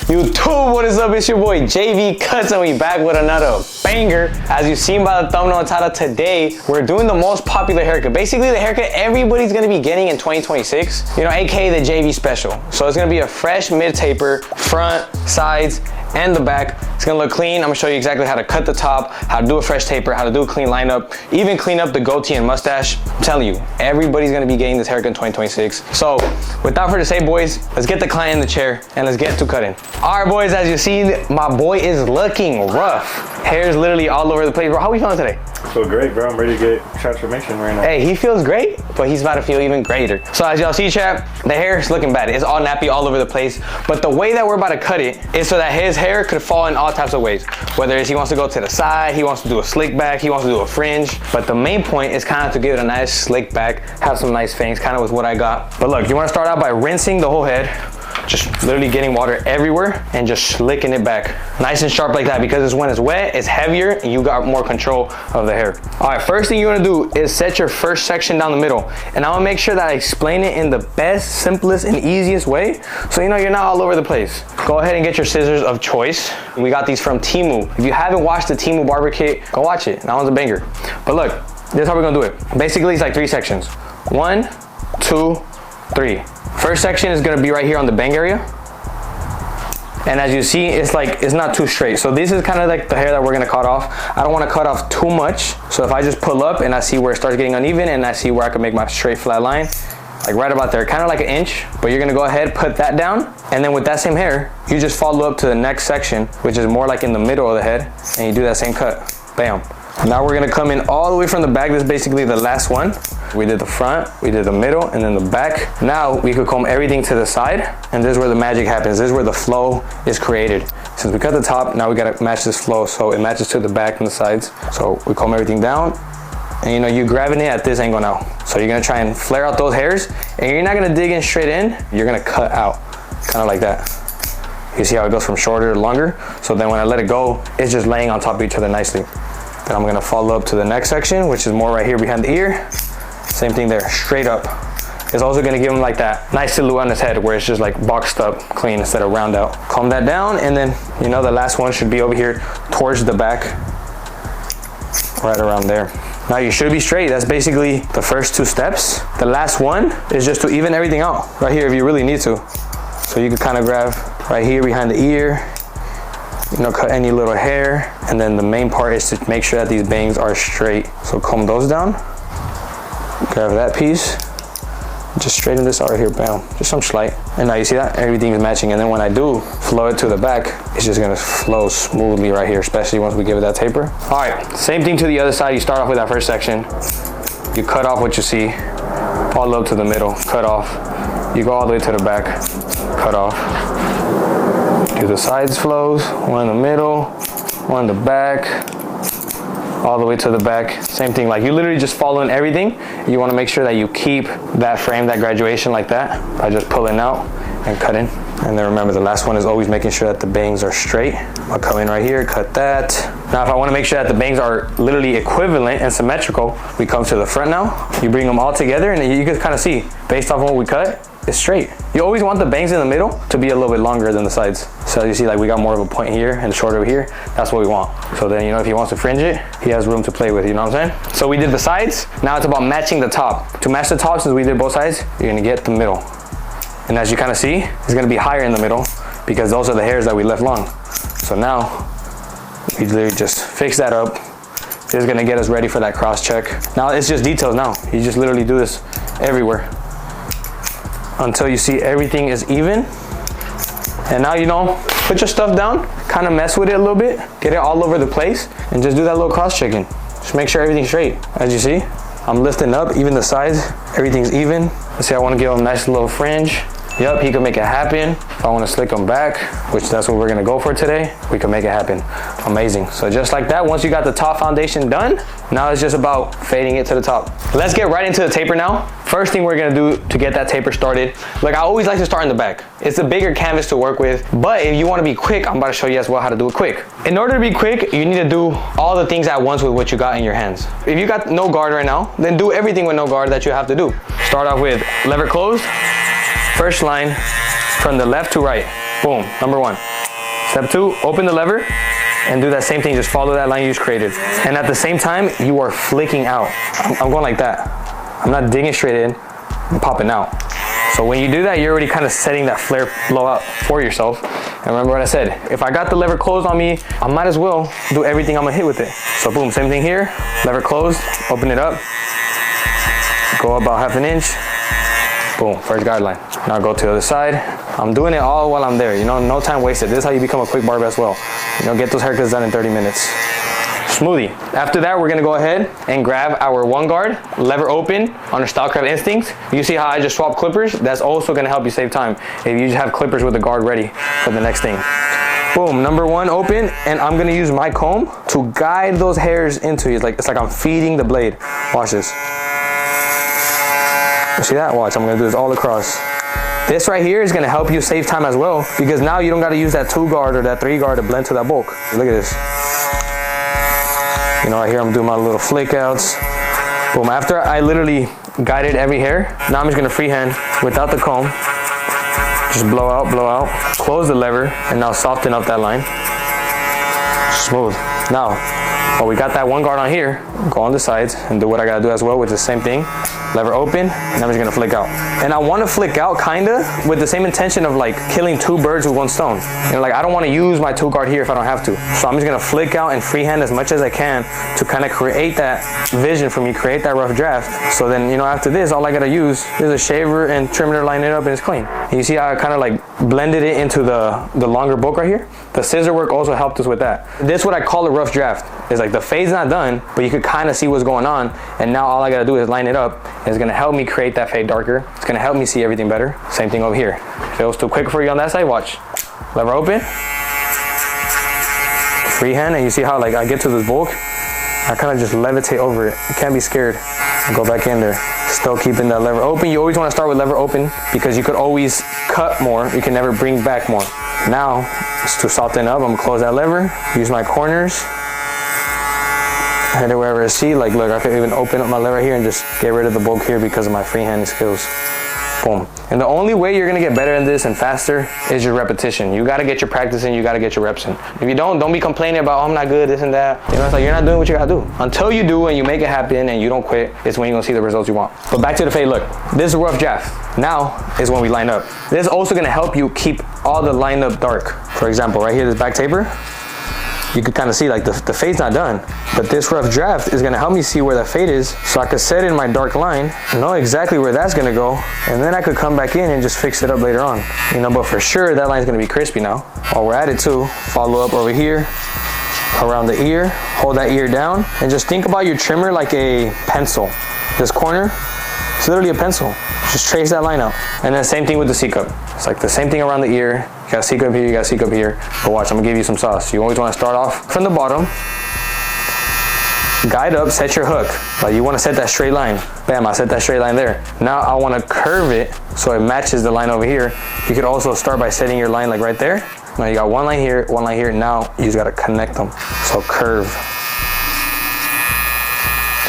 YouTube, what is up? It's your boy JV Cuts, and we back with another banger. As you've seen by the thumbnail and title, today we're doing the most popular haircut. Basically the haircut everybody's gonna be getting in 2026, you know, aka the JV special. So it's gonna be a fresh mid taper, front, sides, and the back. It's gonna look clean. I'm gonna show you exactly how to cut the top, how to do a fresh taper, how to do a clean lineup, even clean up the goatee and mustache. I'm telling you, everybody's gonna be getting this haircut in 2026. So without further say, boys, let's get the client in the chair and let's get to cutting. All right, boys, as you see, my boy is looking rough. Hair's literally all over the place. Bro, how are we feeling today? Feel great, bro. I'm ready to get transformation right now. Hey, he feels great, but he's about to feel even greater. So as y'all see, chat, the hair is looking bad. It's all nappy all over the place. But the way that we're about to cut it is so that his hair could fall in all types of ways. Whether it's he wants to go to the side, he wants to do a slick back, he wants to do a fringe. But the main point is kind of to give it a nice slick back, have some nice fangs, kind of with what I got. But look, you want to start out by rinsing the whole head. Just literally getting water everywhere and just slicking it back. Nice and sharp like that, because when it's wet, it's heavier and you got more control of the hair. All right, first thing you wanna do is set your first section down the middle. And I wanna make sure that I explain it in the best, simplest, and easiest way. So you know you're not all over the place. Go ahead and get your scissors of choice. We got these from Temu. If you haven't watched the Temu barber kit, go watch it. That one's a banger. But look, this is how we're gonna do it. Basically, it's like 3 sections. 1, 2, 3. First section is gonna be right here on the bang area. And as you see, it's not too straight. So this is kind of like the hair that we're gonna cut off. I don't wanna cut off too much. So if I just pull up and I see where it starts getting uneven and I see where I can make my straight flat line, like right about there, kind of like an inch, but you're gonna go ahead, put that down. And then with that same hair, you just follow up to the next section, which is more like in the middle of the head, and you do that same cut, bam. Now we're gonna come in all the way from the back. This is basically the last one. We did the front, we did the middle, and then the back. Now we could comb everything to the side, and this is where the magic happens. This is where the flow is created. Since we cut the top, now we gotta match this flow so it matches to the back and the sides. So we comb everything down, and you know, you're grabbing it at this angle now. So you're gonna try and flare out those hairs, and you're not gonna dig in straight in, you're gonna cut out, kind of like that. You see how it goes from shorter to longer? So then when I let it go, it's just laying on top of each other nicely. Then I'm gonna follow up to the next section, which is more right here behind the ear. Same thing there, straight up. It's also gonna give him like that nice silhouette on his head where it's just like boxed up clean instead of round out. Comb that down, and then you know the last one should be over here towards the back, right around there. Now you should be straight. That's basically the first 2 steps. The last one is just to even everything out right here if you really need to. So you can kind of grab right here behind the ear, you know, cut any little hair, and then the main part is to make sure that these bangs are straight. So comb those down, grab that piece, just straighten this out right here, bam, just some slight. And now you see that everything is matching. And then when I do flow it to the back, it's just gonna flow smoothly right here, especially once we give it that taper. All right, same thing to the other side. You start off with that first section, you cut off what you see, all up to the middle, cut off. You go all the way to the back, cut off. Do the sides flows, one in the middle, one in the back, all the way to the back. Same thing, like you literally just following everything. You want to make sure that you keep that frame, that graduation like that, by just pulling out and cutting. And then remember, the last one is always making sure that the bangs are straight. I'll come in right here, cut that. Now if I want to make sure that the bangs are literally equivalent and symmetrical, we come to the front now. You bring them all together, and you can kind of see, based off of what we cut, it's straight. You always want the bangs in the middle to be a little bit longer than the sides. So you see, like we got more of a point here and shorter over here. That's what we want. So then, you know, if he wants to fringe it, he has room to play with, you know what I'm saying? So we did the sides. Now it's about matching the top. To match the top, since we did both sides, you're gonna get the middle. And as you kind of see, it's gonna be higher in the middle because those are the hairs that we left long. So now we literally just fix that up. This is gonna get us ready for that cross check. Now it's just details now. You just literally do this everywhere until you see everything is even. And now, you know, put your stuff down, kind of mess with it a little bit, get it all over the place, and just do that little cross checking. Just make sure everything's straight. As you see, I'm lifting up, even the sides, everything's even. Let's see, I want to give him a nice little fringe. Yep, he can make it happen. If I want to slick them back, which that's what we're gonna go for today, we can make it happen. Amazing. So just like that, once you got the top foundation done, now it's just about fading it to the top. Let's get right into the taper now. First thing we're gonna do to get that taper started, like I always like to start in the back. It's a bigger canvas to work with, but if you wanna be quick, I'm about to show you as well how to do it quick. In order to be quick, you need to do all the things at once with what you got in your hands. If you got no guard right now, then do everything with no guard that you have to do. Start off with lever closed, first line from the left to right. Boom, number 1. Step 2, open the lever and do that same thing. Just follow that line you just created. And at the same time, you are flicking out. I'm going like that. I'm not digging straight in, I'm popping out. So when you do that, you're already kind of setting that flare blowout for yourself. And remember what I said, if I got the lever closed on me, I might as well do everything I'm gonna hit with it. So boom, same thing here, lever closed, open it up, go about 1/2 inch, boom, first guideline. Now go to the other side. I'm doing it all while I'm there, you know, no time wasted. This is how you become a quick barber as well. You know, get those haircuts done in 30 minutes. Smoothie. After that, we're gonna go ahead and grab our 1 guard, lever open on our Stylecraft Instincts. You see how I just swapped clippers? That's also gonna help you save time if you just have clippers with the guard ready for the next thing. Boom, number 1 open, and I'm gonna use my comb to guide those hairs into it. It's like I'm feeding the blade. Watch this. You see that? Watch, I'm gonna do this all across. This right here is gonna help you save time as well, because now you don't gotta use that 2 guard or that 3 guard to blend to that bulk. Look at this. You know, right here I'm doing my little flick outs. Boom, after I literally guided every hair, now I'm just gonna freehand without the comb. Just blow out, close the lever, and now soften up that line. Smooth. Now, while we got that 1 guard on here, go on the sides and do what I gotta do as well, which is the same thing. Lever open, and I'm just gonna flick out. And I wanna flick out kinda with the same intention of like killing 2 birds with 1 stone. You know, like I don't wanna use my 2 guard here if I don't have to. So I'm just gonna flick out and freehand as much as I can to kind of create that vision for me, create that rough draft. So then, you know, after this, all I gotta use is a shaver and trimmer to line it up and it's clean. And you see how I kind of like blended it into the longer bulk right here? The scissor work also helped us with that. This is what I call a rough draft. It's like the fade's not done, but you could kind of see what's going on. And now all I gotta do is line it up. It's gonna help me create that fade darker. It's gonna help me see everything better. Same thing over here. If it was too quick for you on that side, watch. Lever open. Freehand, and you see how like I get to this bulk, I kind of just levitate over it. You can't be scared. Go back in there. Still keeping that lever open. You always wanna start with lever open because you could always cut more. You can never bring back more. Now, it's to soften up, I'm gonna close that lever, use my corners. Head it wherever I see, like look, I could even open up my lever here and just get rid of the bulk here because of my freehanding skills. Boom. And the only way you're gonna get better at this and faster is your repetition. You gotta get your practice in, you gotta get your reps in. If you don't be complaining about, oh, I'm not good, this and that. You know, it's like you're not doing what you gotta do. Until you do and you make it happen and you don't quit, it's when you're gonna see the results you want. But back to the fade, look, this is a rough draft. Now is when we line up. This is also gonna help you keep all the line up dark. For example, right here, this back taper, you could kind of see like the fade's not done, but this rough draft is gonna help me see where that fade is, so I could set in my dark line, know exactly where that's gonna go, and then I could come back in and just fix it up later on. You know, but for sure that line's gonna be crispy now. While we're at it too, follow up over here, around the ear, hold that ear down, and just think about your trimmer like a pencil. This corner, it's literally a pencil. Just trace that line out. And then same thing with the C-cup. It's like the same thing around the ear. You got C-cup here, you got C-cup here. But watch, I'm gonna give you some sauce. You always wanna start off from the bottom, guide up, set your hook. Like you wanna set that straight line. Bam, I set that straight line there. Now I wanna curve it so it matches the line over here. You could also start by setting your line like right there. Now you got one line here, one line here. Now you just gotta connect them. So curve.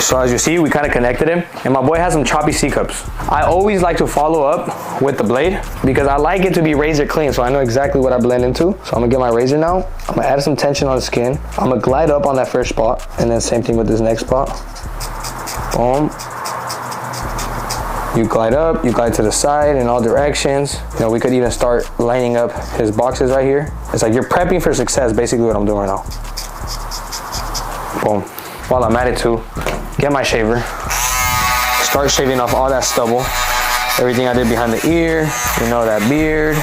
So as you see, we kind of connected him, and my boy has some choppy C-cups. I always like to follow up with the blade because I like it to be razor clean, so I know exactly what I blend into. So I'm gonna get my razor now. I'm gonna add some tension on the skin. I'm gonna glide up on that first spot, and then same thing with this next spot. Boom. You glide up, you glide to the side in all directions. You know, we could even start lining up his boxes right here. It's like you're prepping for success, basically what I'm doing right now. Boom. While I'm at it too, get my shaver, start shaving off all that stubble, everything I did behind the ear, you know, that beard,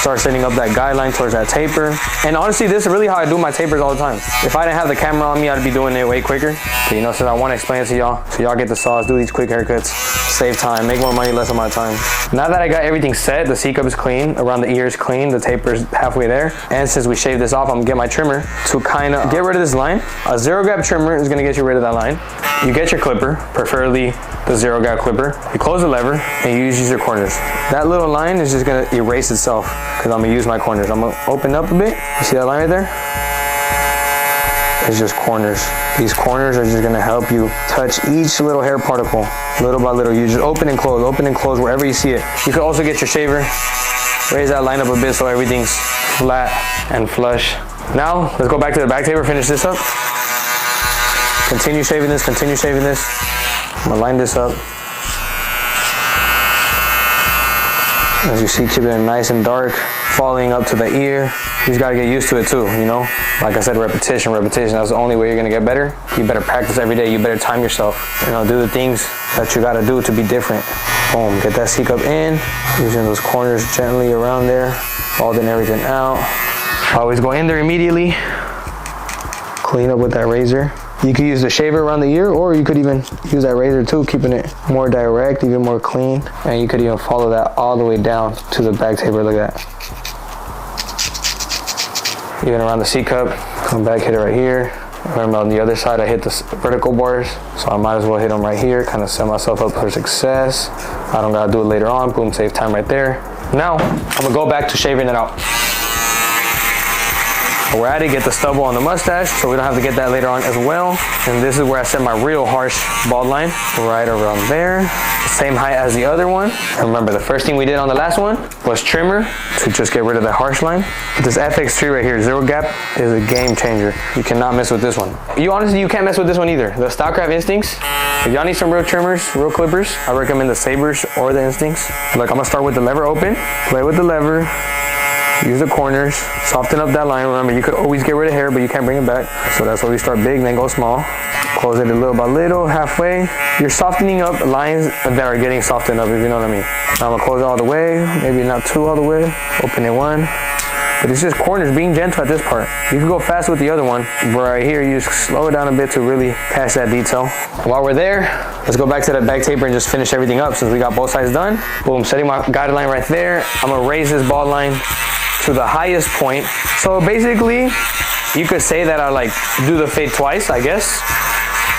start setting up that guideline towards that taper. And honestly, this is really how I do my tapers all the time. If I didn't have the camera on me, I'd be doing it way quicker. But you know, since I want to explain it to y'all, so y'all get the sauce, do these quick haircuts, save time, make more money, less of my time. Now that I got everything set, the C-cup is clean, around the ear is clean, the taper's halfway there. And since we shaved this off, I'm gonna get my trimmer to kind of get rid of this line. A 0-grab trimmer is gonna get you rid of that line. You get your clipper, preferably the 0-grab clipper. You close the lever and you use your corners. That little line is just gonna erase itself because I'm gonna use my corners. I'm gonna open up a bit. You see that line right there? It's just corners. These corners are just gonna help you touch each little hair particle, little by little. You just open and close wherever you see it. You can also get your shaver Raise that line up a bit so everything's flat and flush. Now, let's go back to the back taper, finish this up. Continue shaving this, continue shaving this. I'm gonna line this up. As you see, keeping it nice and dark, falling up to the ear. You just gotta get used to it too, you know? Like I said, repetition, repetition. That's the only way you're gonna get better. You better practice every day. You better time yourself. You know, do the things that you gotta do to be different. Boom, get that C-cup in. Using those corners gently around there. Balding everything out. Always go in there immediately. Clean up with that razor. You could use the shaver around the ear, or you could even use that razor too, keeping it more direct, even more clean. And you could even follow that all the way down to the back taper, look at that. Even around the C-cup, come back, hit it right here. Remember on the other side, I hit the vertical bars, so I might as well hit them right here, kind of set myself up for success. I don't gotta do it later on, boom, save time right there. Now, I'm gonna go back to shaving it out. We're at it, get the stubble on the mustache, so we don't have to get that later on as well. And this is where I set my real harsh bald line, right around there. Same height as the other one. And remember, the first thing we did on the last one was trimmer to just get rid of that harsh line. This FX3 right here, zero gap, is a game changer. You cannot mess with this one. You can't mess with this one either. The Stock Craft Instincts, if y'all need some real trimmers, real clippers, I recommend the Sabers or the Instincts. Look, I'm gonna start with the lever open, play with the lever, use the corners, soften up that line. Remember, you could always get rid of hair, but you can't bring it back. So that's why we start big, then go small. Close it a little by little, halfway. You're softening up lines that are getting softened up, if you know what I mean. Now I'm gonna close it all the way, maybe not two all the way. Open it one. But it's just corners, being gentle at this part. You can go fast with the other one, but right here, you just slow it down a bit to really catch that detail. While we're there, let's go back to that back taper and just finish everything up since we got both sides done. Boom, setting my guideline right there. I'm gonna raise this bald line to the highest point. So basically, you could say that I like do the fade twice, I guess.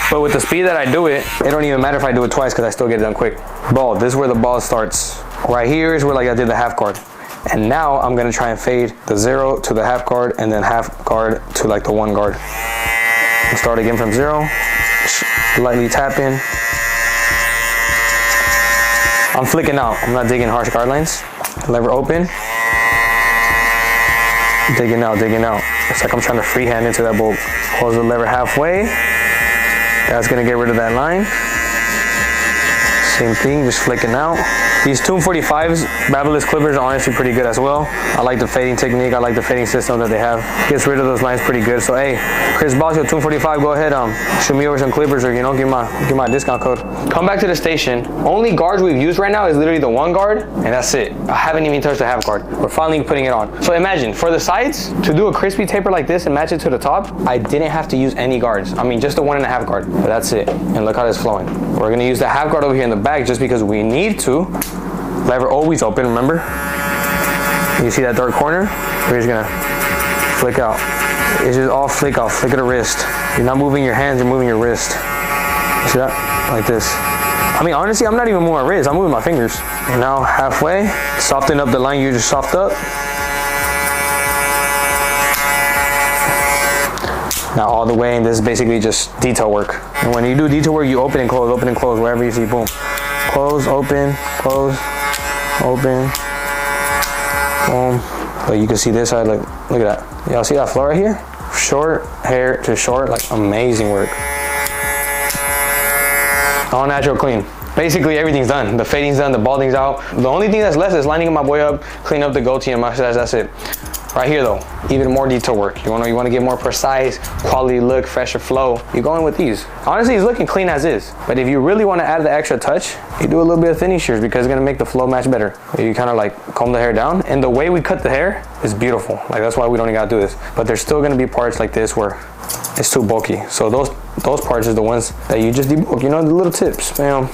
But with the speed that I do it, it don't even matter if I do it twice because I still get it done quick. Bald, this is where the bald starts. Right here is where like I did the half guard. And now I'm gonna try and fade the 0 to the half guard and then half guard to like the 1 guard. I'll start again from 0, lightly tapping. I'm flicking out, I'm not digging harsh guard lines. Lever open. Digging out, digging out. It's like I'm trying to freehand into that bolt. Close the lever halfway. That's gonna get rid of that line. Same thing, just flicking out. These Tomb 45s, Babyliss clippers are honestly pretty good as well. I like the fading technique, I like the fading system that they have. Gets rid of those lines pretty good. So hey, Chris Bosco, Tomb 45, go ahead, shoot me over some clippers or, you know, give my discount code. Come back to the station. Only guards we've used right now is literally the 1 guard, and that's it. I haven't even touched the half guard. We're finally putting it on. So imagine, for the sides, to do a crispy taper like this and match it to the top, I didn't have to use any guards. I mean, just the 1.5 guard, but that's it. And look how it's flowing. We're gonna use the half guard over here in the back just because we need to. Lever always open, remember? You see that dark corner? We're just gonna flick out. It's just all flick out, flick of the wrist. You're not moving your hands, you're moving your wrist. You see that? Like this. I mean, honestly, I'm not even moving my wrist, I'm moving my fingers. And now halfway, soften up the line you just soft up. Now all the way, and this is basically just detail work. And when you do detail work, you open and close, wherever you see, boom. Close, open, close, open, boom. But you can see this side, like, look at that. Y'all see that flow right here? Short hair to short, like amazing work. All natural clean. Basically everything's done. The fading's done, the balding's out. The only thing that's left is lining my boy up, clean up the goatee and mustache, that's it. Right here though, even more detail work. You wanna get more precise, quality look, fresher flow. You're going with these. Honestly, he's looking clean as is. But if you really wanna add the extra touch, you do a little bit of thinning shears because it's gonna make the flow match better. You kinda like comb the hair down, and the way we cut the hair is beautiful. Like that's why we don't even gotta do this. But there's still gonna be parts like this where it's too bulky. So those parts are the ones that you just debulk, you know, the little tips, bam.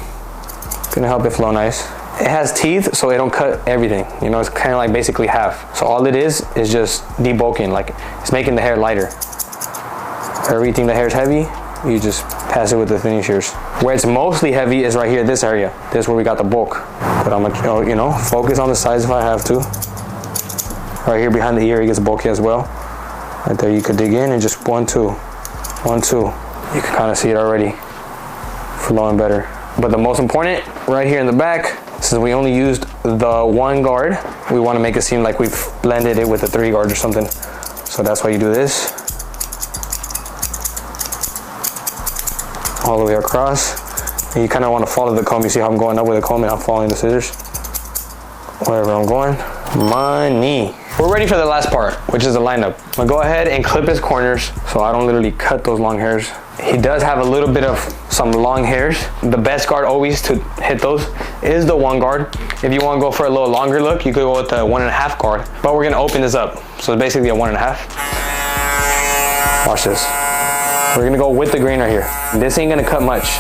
Gonna help it flow nice. It has teeth, so it don't cut everything. You know, it's kind of like basically half. So all it is just debulking, like it's making the hair lighter. Everything the hair is heavy, you just pass it with the thinning shears. Where it's mostly heavy is right here, this area. This is where we got the bulk. But I'm gonna, you know, focus on the sides if I have to. Right here behind the ear, it gets bulky as well. Right there, you could dig in and just 1, 2, 1, 2. You can kind of see it already flowing better. But the most important, right here in the back, Since we only used the 1 guard, we want to make it seem like we've blended it with a 3 guard or something. So that's why you do this. All the way across. And you kind of want to follow the comb. You see how I'm going up with the comb and I'm following the scissors? Wherever I'm going. Money. We're ready for the last part, which is the lineup. I'm gonna go ahead and clip his corners so I don't literally cut those long hairs. He does have a little bit of some long hairs. The best guard always to hit those is the 1 guard. If you want to go for a little longer look, you could go with the 1.5 guard, but we're gonna open this up. So it's basically a 1.5. Watch this. We're gonna go with the grain right here. This ain't gonna cut much,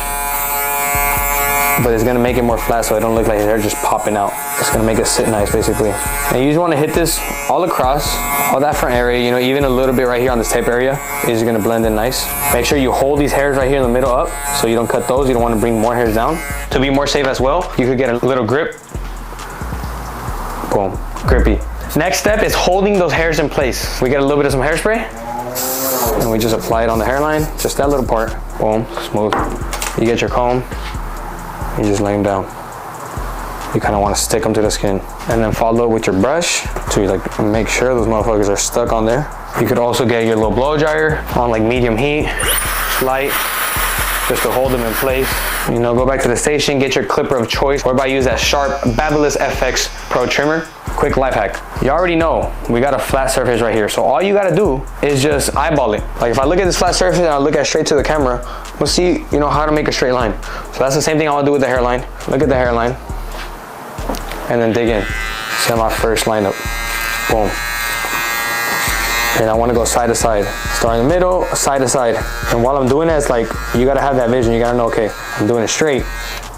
but it's gonna make it more flat so it don't look like his hair just popping out. It's gonna make it sit nice, basically. And you just wanna hit this all across, all that front area, you know, even a little bit right here on this tip area is gonna blend in nice. Make sure you hold these hairs right here in the middle up so you don't cut those. You don't wanna bring more hairs down. To be more safe as well, you could get a little grip. Boom, grippy. Next step is holding those hairs in place. We get a little bit of some hairspray and we just apply it on the hairline, just that little part. Boom, smooth. You get your comb, you just lay them down. You kind of want to stick them to the skin and then follow it with your brush to like make sure those motherfuckers are stuck on there. You could also get your little blow dryer on like medium heat, light, just to hold them in place. You know, go back to the station, get your clipper of choice. Or by use that Sharp Babyless FX Pro trimmer. Quick life hack. You already know we got a flat surface right here. So all you gotta do is just eyeball it. Like if I look at this flat surface and I look at straight to the camera, we'll see, you know, how to make a straight line. So that's the same thing I wanna do with the hairline. Look at the hairline and then dig in. See my first lineup. Boom. And I want to go side to side. Start in the middle, side to side. And while I'm doing that, it's like, you gotta have that vision. You gotta know, okay, I'm doing it straight.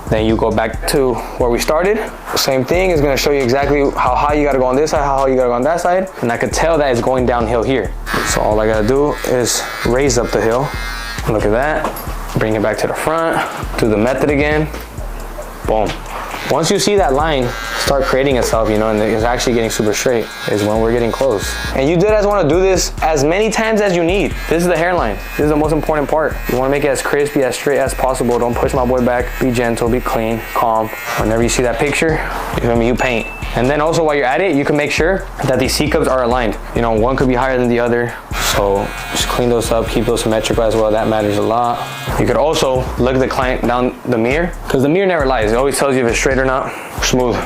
Then you go back to where we started. Same thing, is gonna show you exactly how high you gotta go on this side, how high you gotta go on that side. And I could tell that it's going downhill here. So all I gotta do is raise up the hill. Look at that. Bring it back to the front. Do the method again. Boom. Once you see that line start creating itself, you know, and it's actually getting super straight, is when we're getting close. And you just want to do this as many times as you need. This is the hairline. This is the most important part. You want to make it as crispy, as straight as possible. Don't push my boy back. Be gentle, be clean, calm. Whenever you see that picture, you feel me, you paint. And then also while you're at it, you can make sure that these C-cups are aligned. You know, one could be higher than the other. So just clean those up, keep those symmetrical as well. That matters a lot. You could also look at the client down the mirror, because the mirror never lies. It always tells you if it's straight or not. Smooth.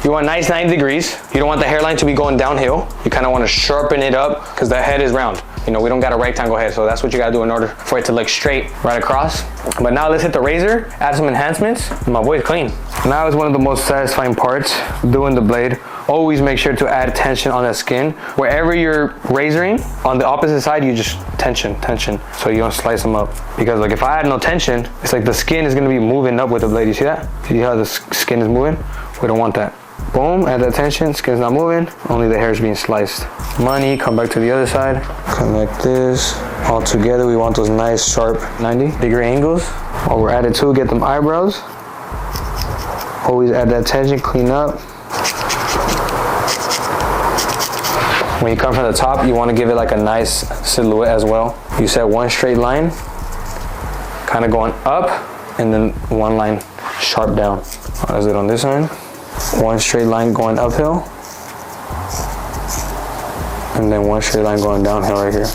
You want nice 90 degrees. You don't want the hairline to be going downhill. You kind of want to sharpen it up because the head is round. You know, we don't got a rectangle head, so that's what you gotta do in order for it to look straight right across. But now let's hit the razor, add some enhancements, and my boy's clean. Now is one of the most satisfying parts, doing the blade. Always make sure to add tension on that skin. Wherever you're razoring, on the opposite side, you just tension, so you don't slice them up. Because like if I add no tension, it's like the skin is gonna be moving up with the blade. You see that? See how the skin is moving? We don't want that. Boom, add that tension, skin's not moving, only the hair is being sliced. Money, come back to the other side, connect this. All together, we want those nice, sharp 90-degree angles. While we're at it too, get them eyebrows. Always add that tension, clean up. When you come from the top, you want to give it like a nice silhouette as well. You set one straight line, kind of going up, and then one line sharp down. As it on this side. One straight line going uphill, and then one straight line going downhill right here.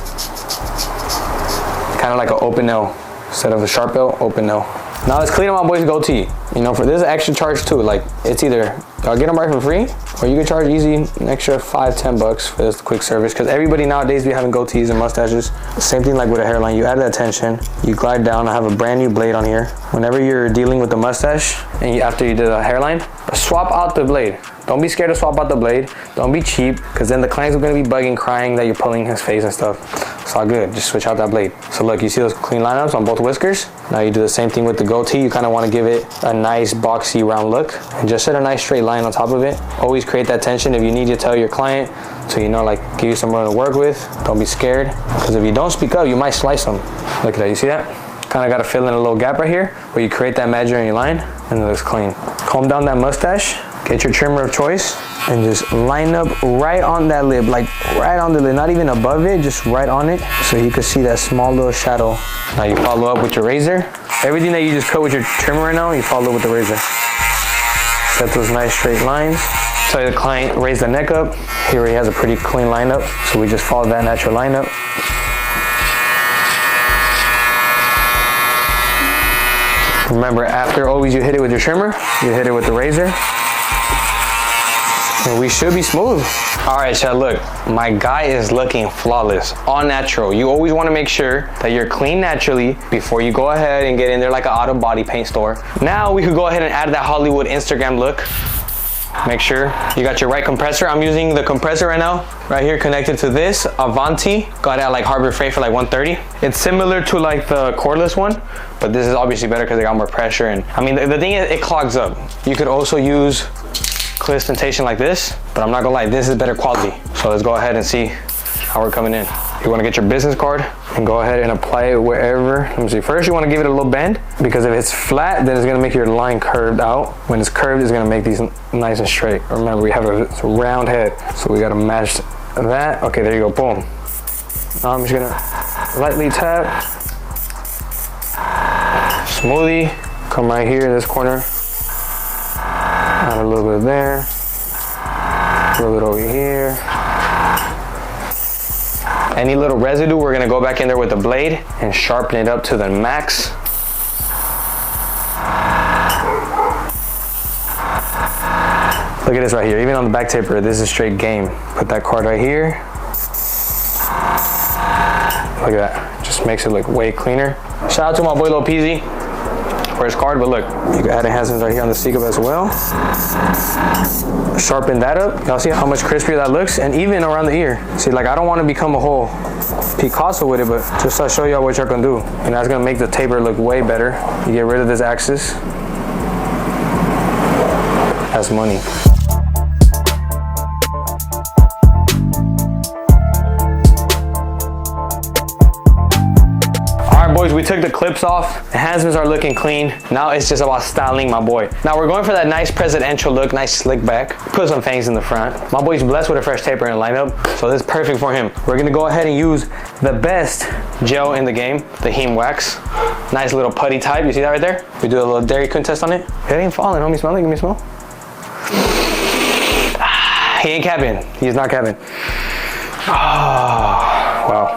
Kind of like an open L. Instead of a sharp L, open L. Now let's clean up my boy's goatee. You know, for this extra charge too. Like, it's either y'all get them right for free, or you can charge easy an extra $5-10 for this quick service. Because everybody nowadays be having goatees and mustaches. Same thing like with a hairline. You add that tension, you glide down. I have a brand new blade on here. Whenever you're dealing with the mustache, and after you did a hairline, swap out the blade. Don't be scared to swap out the blade. Don't be cheap, because then the clients are gonna be bugging, crying that you're pulling his face and stuff. It's all good, just switch out that blade. So look, you see those clean lineups on both whiskers? Now you do the same thing with the goatee. You kind of want to give it a nice boxy round look, and just set a nice straight line on top of it. Always create that tension. If you need to tell your client, so you know, like, give you someone to work with, don't be scared, because if you don't speak up, you might slice them. Look at that, you see that? Kind of got to fill in a little gap right here, where you create that imaginary line, and it looks clean. Comb down that mustache, get your trimmer of choice, and just line up right on that lip, like right on the lip, not even above it, just right on it, so you can see that small little shadow. Now you follow up with your razor. Everything that you just cut with your trimmer right now, you follow up with the razor. Set those nice straight lines. Tell the client, raise the neck up. Here he has a pretty clean lineup, so we just follow that natural lineup. Remember, after always you hit it with your trimmer, you hit it with the razor. And we should be smooth. All right, Chad, look, my guy is looking flawless, all natural. You always wanna make sure that you're clean naturally before you go ahead and get in there like an auto body paint store. Now we could go ahead and add that Hollywood Instagram look. Make sure you got your right compressor. I'm using the compressor right now, right here connected to this Avanti. Got it at like Harbor Freight for like 130. It's similar to like the cordless one, but this is obviously better because it got more pressure. And I mean, the thing is, it clogs up. You could also use clear sensation like this, but I'm not gonna lie, this is better quality. So let's go ahead and see how we're coming in. You wanna get your business card and go ahead and apply it wherever. Let me see, first you wanna give it a little bend, because if it's flat, then it's gonna make your line curved out. When it's curved, it's gonna make these nice and straight. Remember, we have a round head, so we gotta match that. Okay, there you go, boom. Now I'm just gonna lightly tap. Smoothie, come right here in this corner. Add a little bit there, a little bit over here. Any little residue, we're gonna go back in there with the blade and sharpen it up to the max. Look at this right here, even on the back taper, this is straight game. Put that card right here. Look at that, just makes it look way cleaner. Shout out to my boy Lil Peasy for his card, but look, you can add enhancements right here on the C-cup as well. Sharpen that up. Y'all see how much crispier that looks? And even around the ear. See, like I don't want to become a whole Picasso with it, but just to show y'all what y'all can do. And that's gonna make the taper look way better. You get rid of this axis. That's money. Boys, we took the clips off. Enhancements are looking clean. Now it's just about styling my boy. Now we're going for that nice presidential look, nice slick back. Put some fangs in the front. My boy's blessed with a fresh taper and lineup, so this is perfect for him. We're gonna go ahead and use the best gel in the game, the Heem wax. Nice little putty type. You see that right there? We do a little Dairy Queen test on it. It ain't falling, homie. Smell it. Give me a smell. He ain't capping. He's not capping. Oh, wow.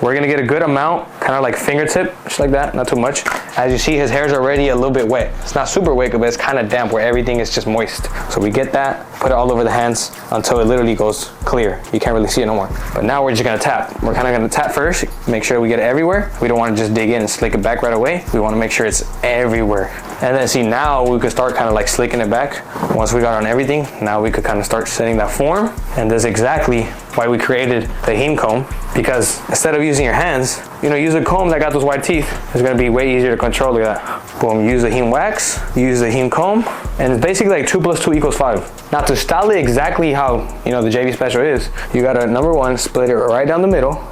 We're gonna get a good amount, kind of like fingertip, just like that, not too much. As you see, his hair's already a little bit wet. It's not super wet, but it's kind of damp where everything is just moist. So we get that, put it all over the hands until it literally goes clear. You can't really see it no more. But now we're just gonna tap. We're kind of gonna tap first, make sure we get it everywhere. We don't wanna just dig in and slick it back right away. We wanna make sure it's everywhere. And then see, now we could start kind of like slicking it back. Once we got on everything, now we could kind of start setting that form. And that's exactly why we created the Heem comb, because instead of using your hands, you know, use a comb that got those white teeth. It's gonna be way easier to control. Look at that. Boom, use the Heem wax, use the Heem comb, and it's basically like 2 + 2 = 5. Now to style it exactly how, you know, the JV Special is, you gotta, number one, split it right down the middle,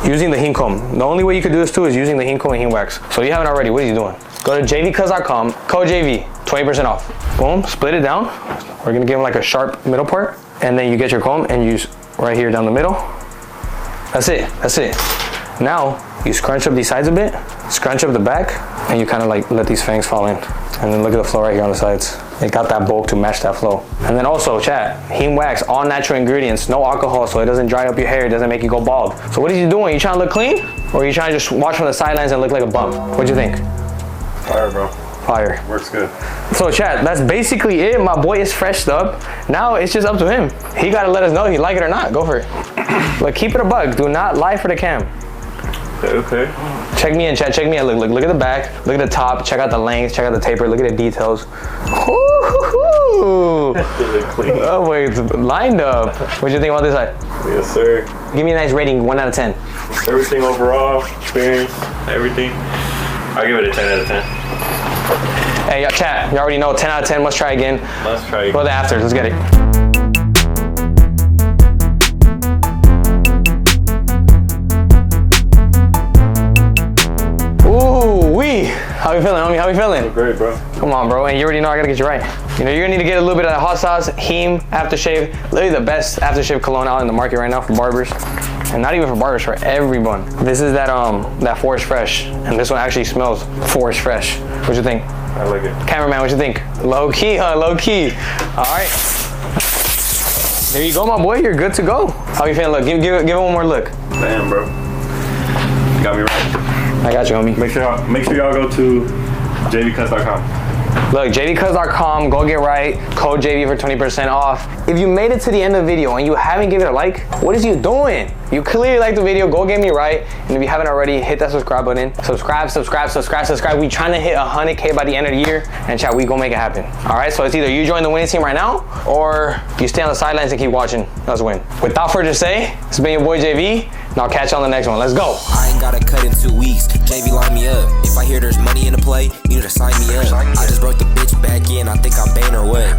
using the Heem comb. The only way you could do this too is using the Heem comb and Heem wax. So if you haven't already, what are you doing? Go to jvcuz.com, code JV, 20% off. Boom, split it down. We're gonna give him like a sharp middle part, and then you get your comb and use right here down the middle. That's it, that's it. Now, you scrunch up these sides a bit, scrunch up the back, and you kind of like let these fangs fall in. And then look at the flow right here on the sides. It got that bulk to match that flow. And then also, chat, Heem wax, all natural ingredients, no alcohol, so it doesn't dry up your hair, it doesn't make you go bald. So what are you doing? You trying to look clean? Or are you trying to just watch from the sidelines and look like a bum? What'd you think? Fire, bro. Fire. Works good. So chat, that's basically it. My boy is freshed up. Now it's just up to him. He gotta let us know if he like it or not. Go for it. But keep it a bug. Do not lie for the cam. Okay. Check me in, chat. Check me in. Look at the back. Look at the top. Check out the length. Check out the taper. Look at the details. Ooh. Oh wait, it's lined up. What do you think about this side? Yes, sir. Give me a nice rating, 1 out of 10. Everything overall, experience, everything. I'll give it a 10 out of 10. Hey, chat, you already know 10 out of 10, let's try again. Let's try again. Go to the afters, let's get it. Ooh, wee. How we we feeling, homie? How we feeling? Great, bro. Come on, bro. And you already know I gotta get you right. You know, you're gonna need to get a little bit of that hot sauce, Heem aftershave. Literally the best aftershave cologne out in the market right now for barbers. And not even for barbers, for everyone. This is that Forest Fresh. And this one actually smells Forest Fresh. What you think? I like it. Cameraman, what you think? Low key, huh? Low key. All right. There you go, my boy. You're good to go. How you feeling? Look, give it one more look. Damn, bro. You got me right. I got you, homie. Make sure y'all go to jvcuts.com. Look, jvcuts.com, go get right, code JV for 20% off. If you made it to the end of the video and you haven't given it a like, what is you doing? You clearly liked the video, go get me right. And if you haven't already, hit that subscribe button. Subscribe. We trying to hit 100K by the end of the year, and chat, we gonna make it happen. All right, so it's either you join the winning team right now, or you stay on the sidelines and keep watching us win. Without further ado, it's been your boy JV, and I'll catch you on the next one. Let's go. I ain't gotta cut in 2 weeks. JV line me up. If I hear there's money in the play, you need to sign me up. I just broke the bitch back in. I think I'm banned or what?